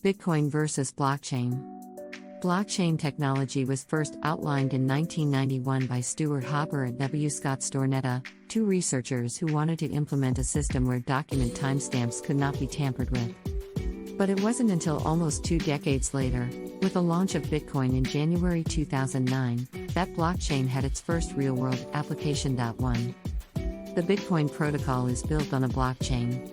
Bitcoin versus blockchain. Blockchain technology was first outlined in 1991 by Stuart Hopper and W. Scott Stornetta, two researchers who wanted to implement a system where document timestamps could not be tampered with. But it wasn't until almost 2 decades later, with the launch of Bitcoin in January 2009, that blockchain had its first real-world application. The Bitcoin protocol is built on a blockchain.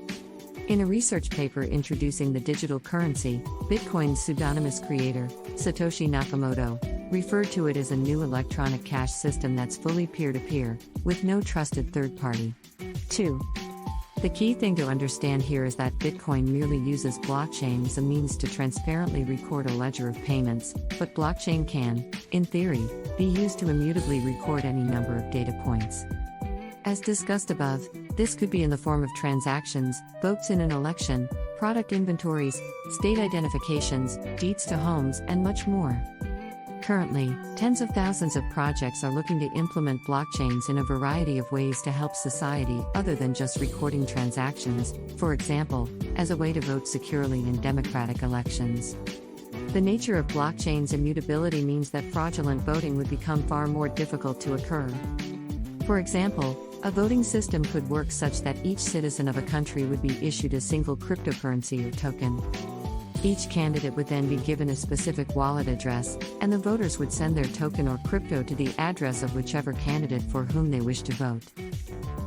In a research paper introducing the digital currency, Bitcoin's pseudonymous creator, Satoshi Nakamoto, referred to it as a new electronic cash system that's fully peer-to-peer, with no trusted third party. 2. The key thing to understand here is that Bitcoin merely uses blockchain as a means to transparently record a ledger of payments, but blockchain can, in theory, be used to immutably record any number of data points. As discussed above, this could be in the form of transactions, votes in an election, product inventories, state identifications, deeds to homes, and much more. Currently, tens of thousands of projects are looking to implement blockchains in a variety of ways to help society other than just recording transactions, for example, as a way to vote securely in democratic elections. The nature of blockchain's immutability means that fraudulent voting would become far more difficult to occur. For example, a voting system could work such that each citizen of a country would be issued a single cryptocurrency or token. Each candidate would then be given a specific wallet address, and the voters would send their token or crypto to the address of whichever candidate for whom they wish to vote.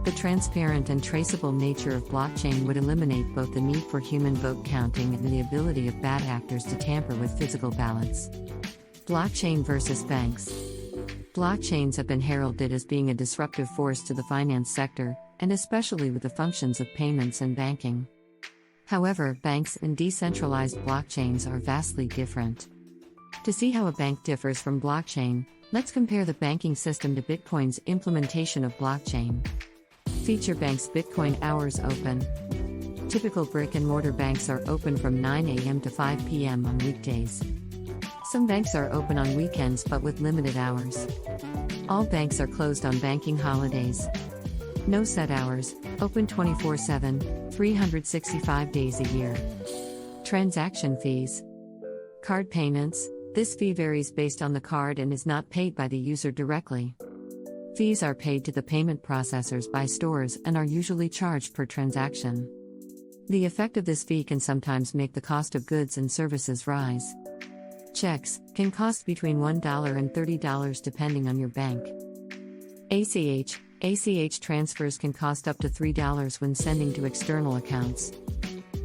The transparent and traceable nature of blockchain would eliminate both the need for human vote counting and the ability of bad actors to tamper with physical ballots. Blockchain versus banks. Blockchains have been heralded as being a disruptive force to the finance sector, and especially with the functions of payments and banking. However, banks and decentralized blockchains are vastly different. To see how a bank differs from blockchain, let's compare the banking system to Bitcoin's implementation of blockchain. Feature banks. Bitcoin hours open. Typical brick-and-mortar banks are open from 9 a.m. to 5 p.m. on weekdays. Some banks are open on weekends but with limited hours. All banks are closed on banking holidays. No set hours, open 24/7, 365 days a year. Transaction fees. Card payments. This fee varies based on the card and is not paid by the user directly. Fees are paid to the payment processors by stores and are usually charged per transaction. The effect of this fee can sometimes make the cost of goods and services rise. Checks can cost between $1 and $30 depending on your bank. ACH transfers can cost up to $3 when sending to external accounts.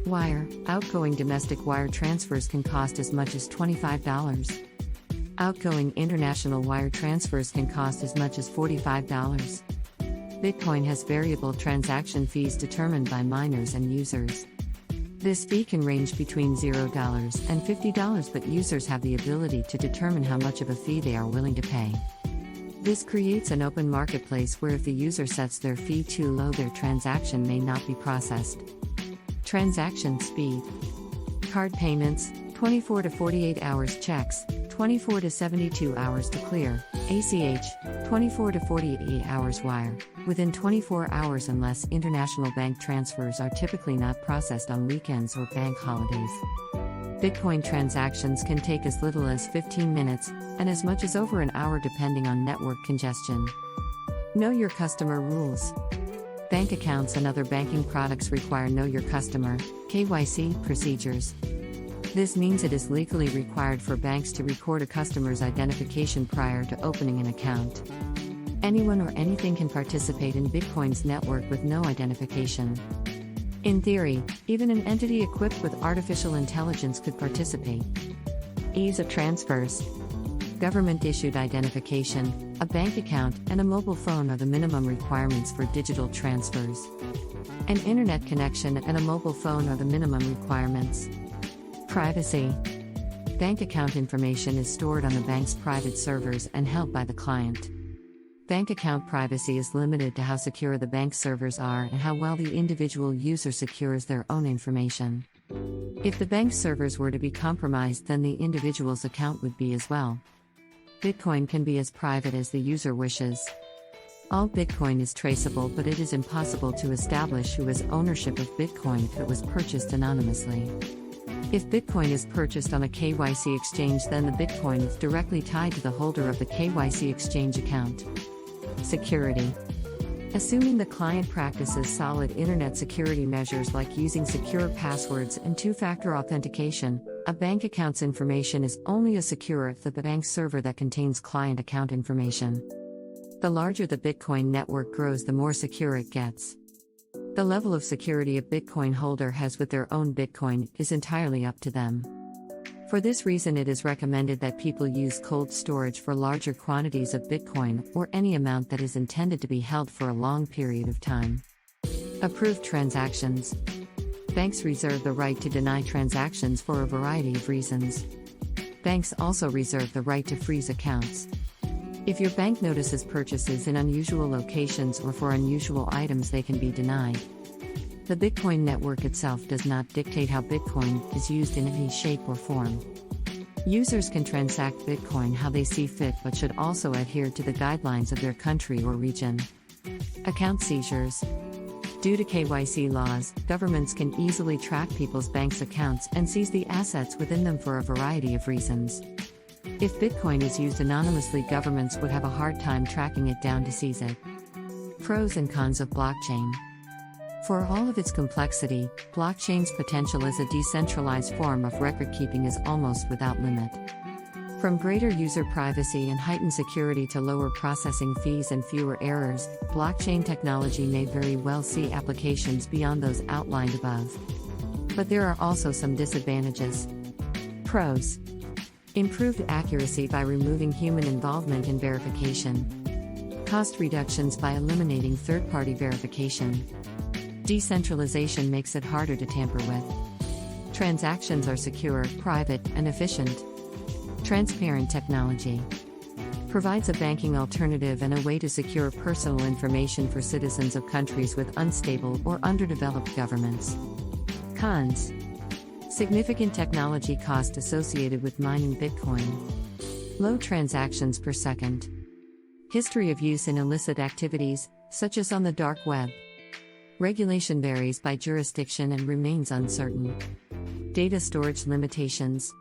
Wire, outgoing domestic wire transfers can cost as much as $25. Outgoing international wire transfers can cost as much as $45. Bitcoin has variable transaction fees determined by miners and users. This fee can range between $0 and $50, but users have the ability to determine how much of a fee they are willing to pay. This creates an open marketplace where if the user sets their fee too low, their transaction may not be processed. Transaction speed. Card payments, 24 to 48 hours. Checks, 24 to 72 hours to clear. ACH, 24 to 48 hours. Wire, within 24 hours unless international bank transfers are typically not processed on weekends or bank holidays. Bitcoin transactions can take as little as 15 minutes, and as much as over an hour depending on network congestion. Know your customer rules. Bank accounts and other banking products require Know Your Customer (KYC) procedures. This means it is legally required for banks to record a customer's identification prior to opening an account. Anyone or anything can participate in Bitcoin's network with no identification. In theory, even an entity equipped with artificial intelligence could participate. Ease of transfers. Government-issued identification, a bank account, and a mobile phone are the minimum requirements for digital transfers. An internet connection and a mobile phone are the minimum requirements. Privacy. Bank account information is stored on the bank's private servers and held by the client. Bank account privacy is limited to how secure the bank servers are and how well the individual user secures their own information. If the bank servers were to be compromised, then the individual's account would be as well. Bitcoin can be as private as the user wishes. All Bitcoin is traceable, but it is impossible to establish who has ownership of Bitcoin if it was purchased anonymously. If Bitcoin is purchased on a KYC exchange, then the Bitcoin is directly tied to the holder of the KYC exchange account. Security. Assuming the client practices solid internet security measures like using secure passwords and two-factor authentication, a bank account's information is only as secure as the bank server that contains client account information. The larger the Bitcoin network grows, the more secure it gets. The level of security a Bitcoin holder has with their own Bitcoin is entirely up to them. For this reason, it is recommended that people use cold storage for larger quantities of Bitcoin or any amount that is intended to be held for a long period of time. Approved transactions. Banks reserve the right to deny transactions for a variety of reasons. Banks also reserve the right to freeze accounts. If your bank notices purchases in unusual locations or for unusual items, they can be denied. The Bitcoin network itself does not dictate how Bitcoin is used in any shape or form. Users can transact Bitcoin how they see fit, but should also adhere to the guidelines of their country or region. Account seizures. Due to KYC laws, governments can easily track people's bank's accounts and seize the assets within them for a variety of reasons. If Bitcoin is used anonymously, governments would have a hard time tracking it down to seize it. Pros and cons of blockchain. For all of its complexity, blockchain's potential as a decentralized form of record-keeping is almost without limit. From greater user privacy and heightened security to lower processing fees and fewer errors, blockchain technology may very well see applications beyond those outlined above. But there are also some disadvantages. Pros. Improved accuracy by removing human involvement in verification. Cost reductions by eliminating third-party verification. Decentralization makes it harder to tamper with. Transactions are secure, private, and efficient. Transparent technology. Provides a banking alternative and a way to secure personal information for citizens of countries with unstable or underdeveloped governments. Cons. Significant technology cost associated with mining Bitcoin. Low transactions per second. History of use in illicit activities, such as on the dark web. Regulation varies by jurisdiction and remains uncertain. Data storage limitations.